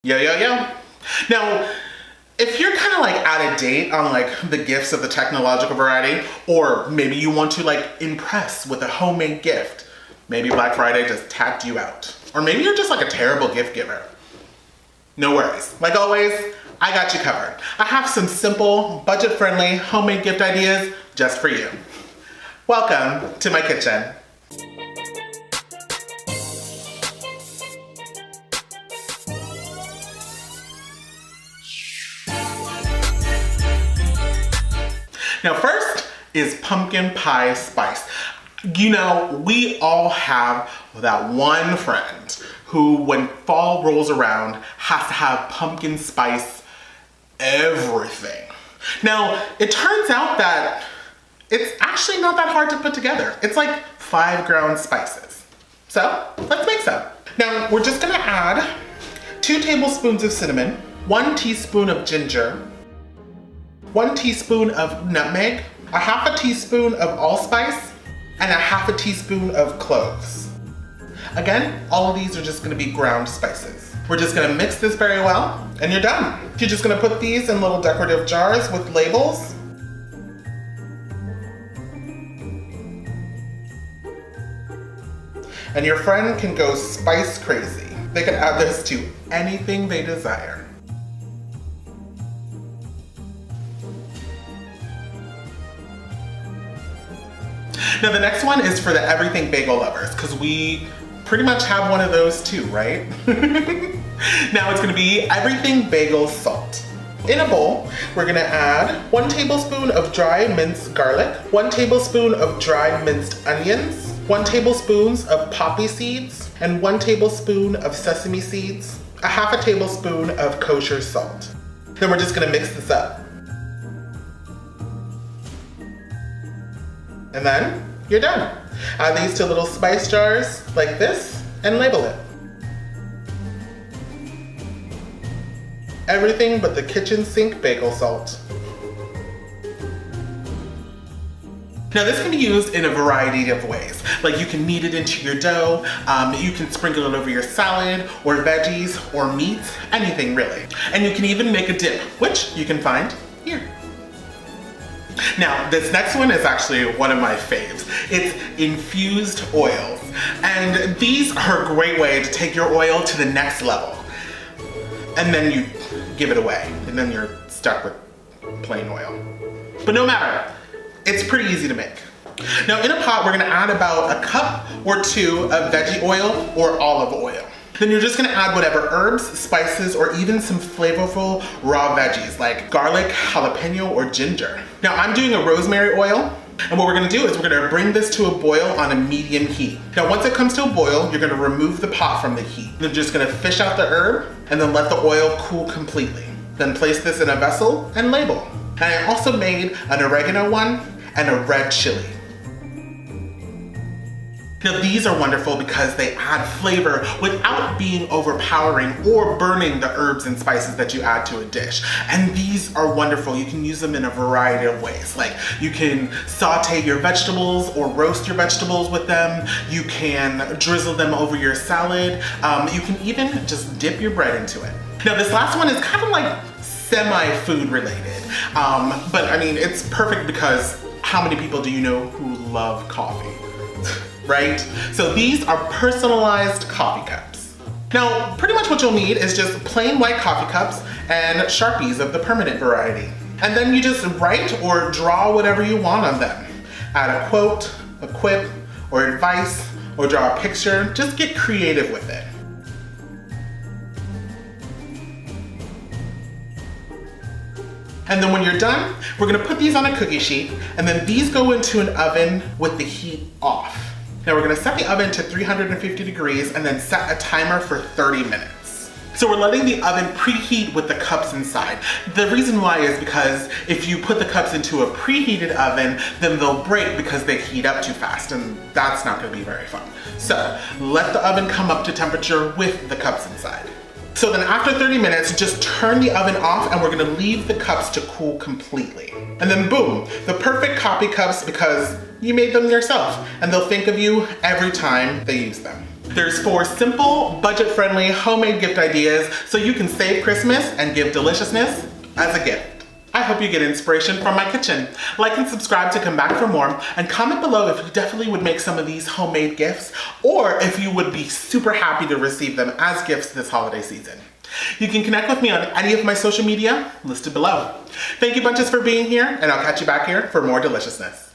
Yo. Now, if you're kind of like out of date on like the gifts of the technological variety, or maybe you want to like impress with a homemade gift, maybe Black Friday just tapped you out. Or maybe you're just like a terrible gift giver. No worries. Like always, I got you covered. I have some simple, budget-friendly, homemade gift ideas just for you. Welcome to my kitchen. Now first is pumpkin pie spice. You know, we all have that one friend who, when fall rolls around, has to have pumpkin spice everything. Now, it turns out that it's actually not that hard to put together. It's like 5 ground spices. So, let's make some. Now, we're just gonna add 2 tablespoons of cinnamon, 1 teaspoon of ginger, 1 teaspoon of nutmeg, a half a teaspoon of allspice, and a half a teaspoon of cloves. Again, all of these are just gonna be ground spices. We're just gonna mix this very well, and you're done. You're just gonna put these in little decorative jars with labels. And your friend can go spice crazy. They can add this to anything they desire. Now the next one is for the everything bagel lovers, because we pretty much have one of those too, right? Now it's gonna be everything bagel salt. In a bowl, we're gonna add 1 tablespoon of dry minced garlic, 1 tablespoon of dry minced onions, 1 tablespoon of poppy seeds, and 1 tablespoon of sesame seeds, a half a tablespoon of kosher salt. Then we're just gonna mix this up. And then you're done. Add these to little spice jars like this and label it. Everything but the kitchen sink bagel salt. Now this can be used in a variety of ways. Like you can knead it into your dough, you can sprinkle it over your salad or veggies or meat, anything really. And you can even make a dip, which you can find here. Now, this next one is actually one of my faves. It's infused oils. And these are a great way to take your oil to the next level. And then you give it away. And then you're stuck with plain oil. But no matter, it's pretty easy to make. Now in a pot, we're gonna add about a cup or 2 of veggie oil or olive oil. Then you're just gonna add whatever herbs, spices, or even some flavorful raw veggies like garlic, jalapeno, or ginger. Now I'm doing a rosemary oil, and what we're gonna do is we're gonna bring this to a boil on a medium heat. Now once it comes to a boil, you're gonna remove the pot from the heat. You're just gonna fish out the herb, and then let the oil cool completely. Then place this in a vessel and label. And I also made an oregano one and a red chili. Now these are wonderful because they add flavor without being overpowering or burning the herbs and spices that you add to a dish. And these are wonderful. You can use them in a variety of ways. Like you can saute your vegetables or roast your vegetables with them. You can drizzle them over your salad. You can even just dip your bread into it. Now this last one is kind of like semi-food related. But I mean, it's perfect because how many people do you know who love coffee? Right? So these are personalized coffee cups. Now, pretty much what you'll need is just plain white coffee cups and Sharpies of the permanent variety. And then you just write or draw whatever you want on them. Add a quote, a quip, or advice, or draw a picture. Just get creative with it. And then when you're done, we're gonna put these on a cookie sheet, and then these go into an oven with the heat off. Now we're gonna set the oven to 350 degrees and then set a timer for 30 minutes. So we're letting the oven preheat with the cups inside. The reason why is because if you put the cups into a preheated oven, then they'll break because they heat up too fast, and that's not gonna be very fun. So let the oven come up to temperature with the cups inside. So then after 30 minutes, just turn the oven off and we're gonna leave the cups to cool completely. And then boom, the perfect coffee cups because you made them yourself, and they'll think of you every time they use them. There's 4 simple, budget-friendly, homemade gift ideas so you can save Christmas and give deliciousness as a gift. I hope you get inspiration from my kitchen. Like and subscribe to come back for more, and comment below if you definitely would make some of these homemade gifts, or if you would be super happy to receive them as gifts this holiday season. You can connect with me on any of my social media listed below. Thank you bunches for being here, and I'll catch you back here for more deliciousness.